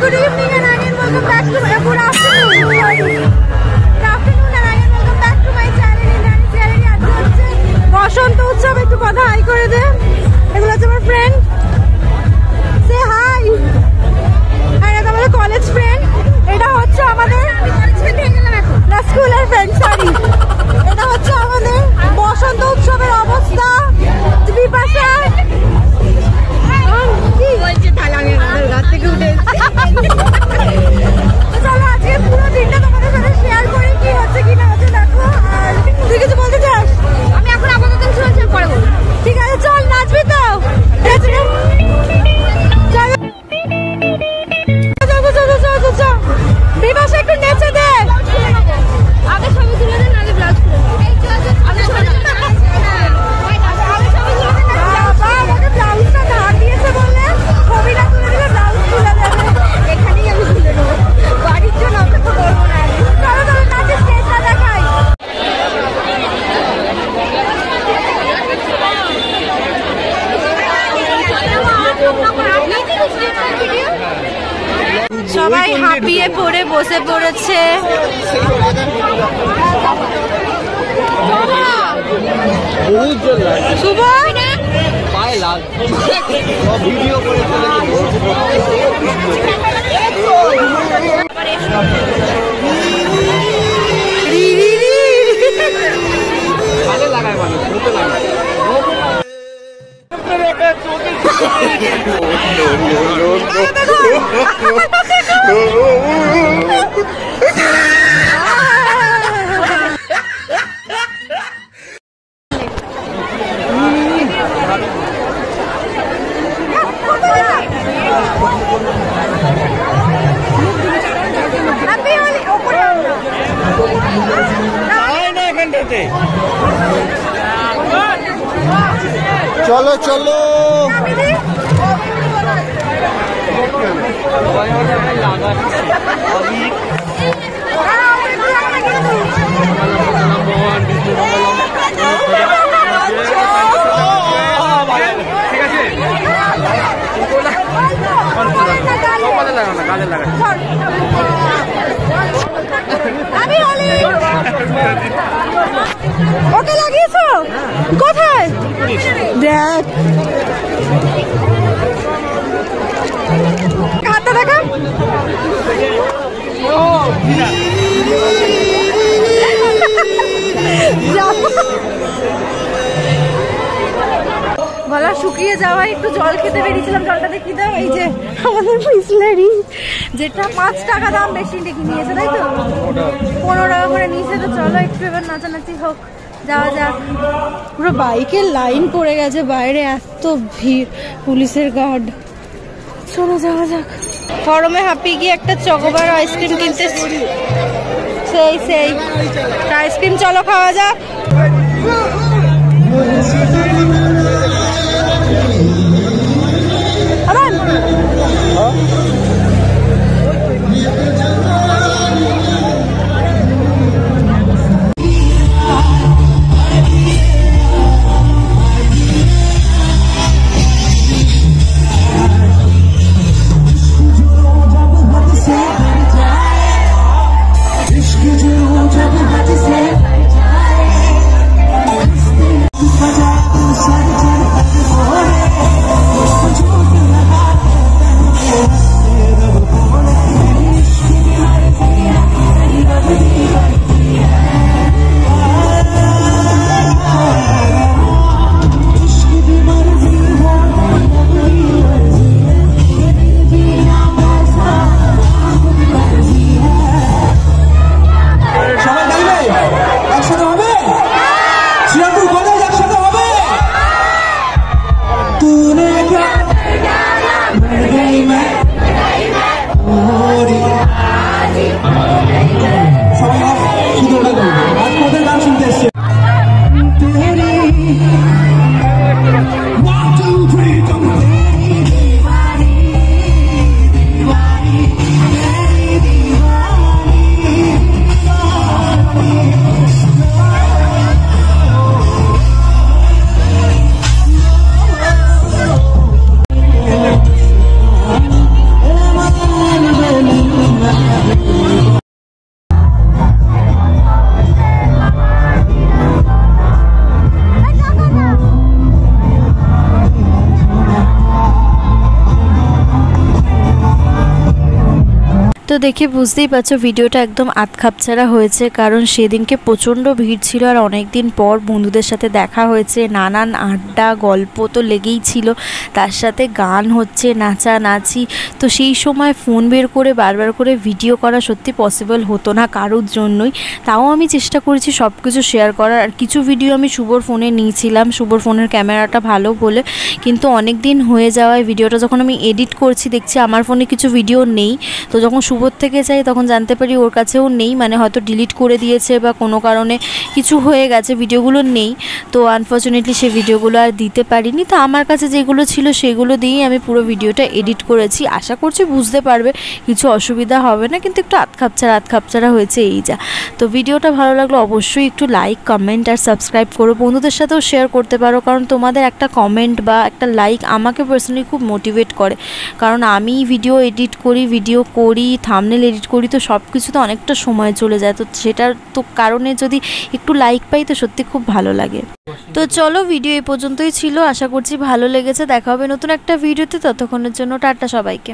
Good evening and again welcome back to my good afternoon and again welcome back to my channel Indian Channel. আজকে হচ্ছে বসন্ত উৎসব, একটু কথা high করে দে। এগুলো হচ্ছে আমার ফ্রেন্ড, সে হাই। আর এটা আমাদের কলেজ ফ্রেন্ড, এটা হচ্ছে আমাদের না স্কুলের ফ্রেন্ড, সরি। এটা হচ্ছে আমাদের বসন্ত উৎসবের অবস্থা। বিপাশা কি বলছে থালাঙের ঘর থেকে উঠে চলো আজকে পুরো দিনটা তোমাদের সাথে শেয়ার করি, কি হচ্ছে কি না হচ্ছে দেখো। আর তুই কিছু বলতে চাস? আমি এখন আপাতত শুনছি, পরে বলবো। ঠিক আছে চল, নাচবি তো? বিপাশা একটু নেচে দে। আগে ছবি তুলে দেন, আগে ব্লাউজ খুলে দেন। আমাকে ব্লাউজটা ধার দিয়েছে বলে ছবিটা তুলে দিলে ব্লাউজ খুলে দেবে। এখানেই আমি খুলে দেবো, বাড়ির জন্য অপেক্ষা করবো না। চলো চলো নাচে স্টেজটা দেখাই। সবাই হাঁপিয়ে পড়ে বসে পড়েছে। শুভ ভিডিও করে লাগায় মানুষ লাগায়। চলো চলো ওকে লাগিয়েছো কোথায়? দেখ হাতটা দেখা। গলা শুকিয়ে যাওয়ায় একটু জল খেতে বেরিয়েছিলাম, জলটা দেখি দাও। এই যে আমাদের বিসলারি, যেটা 5 টাকা দাম, বেশি ডেকে নিয়েছে তাই তো, 15 টাকা করে নিয়েছে। তো চলো একটু এবার নাচানাচি হোক, যাওয়া যাক। পুরো বাইকের লাইন পড়ে গেছে বাইরে, এত ভিড়, পুলিশের গার্ড। চলো যাওয়া যাক। গরমে হাঁপিয়ে গিয়ে একটা চকোবার আইসক্রিম কিনতে, সেই আইসক্রিম চলো খাওয়া যাক। দেখে বুঝতেই পারছো ভিডিওটা একদম আধখাপছাড়া হয়েছে, কারণ সেদিনকে প্রচণ্ড ভিড় ছিল আর অনেক দিন পর বন্ধুদের সাথে দেখা হয়েছে, নানান আড্ডা গল্প তো লেগেই ছিল, তার সাথে গান হচ্ছে, নাচানাচি। তো সেই সময় ফোন বের করে বারবার করে ভিডিও করা সত্যি পসিবল হতো না কারোর জন্যই। তাও আমি চেষ্টা করেছি সব কিছু শেয়ার করার। আর কিছু ভিডিও আমি শুভর ফোনে নিয়েছিলাম, শুভর ফোনের ক্যামেরাটা ভালো বলে, কিন্তু অনেক দিন হয়ে যাওয়ায় ভিডিওটা যখন আমি এডিট করছি দেখছি আমার ফোনে কিছু ভিডিও নেই। তো যখন শুভর থেকে যাই তখন জানতে পারি ওর কাছেও নেই, মানে হয়তো ডিলিট করে দিয়েছে বা কোনো কারণে কিছু হয়ে গেছে, ভিডিওগুলো নেই। তো আনফর্চুনেটলি সেই ভিডিওগুলো আর দিতে পারিনি। তো আমার কাছে যেগুলো ছিল সেগুলো দিয়েই আমি পুরো ভিডিওটা এডিট করেছি। আশা করছি বুঝতে পারবে, কিছু অসুবিধা হবে না, কিন্তু একটু আধখাপছাড়া হয়েছে এই যা। তো ভিডিওটা ভালো লাগলো অবশ্যই একটু লাইক কমেন্ট আর সাবস্ক্রাইব করো, বন্ধুদের সাথেও শেয়ার করতে পারো, কারণ তোমাদের একটা কমেন্ট বা একটা লাইক আমাকে পার্সোনালি খুব মোটিভেট করে। কারণ আমি ভিডিও এডিট করি, থাম্বনেল এডিট করি, তো সব কিছুতে অনেকটা সময় চলে যায়। তো সেটার তো কারণে যদি একটু লাইক পাই তো সত্যি খুব ভালো লাগে। তো চলো, ভিডিও এই পর্যন্তই ছিল, আশা করছি ভালো লেগেছে। দেখা হবে নতুন একটা ভিডিওতে, ততক্ষণের জন্য টাটা সবাইকে।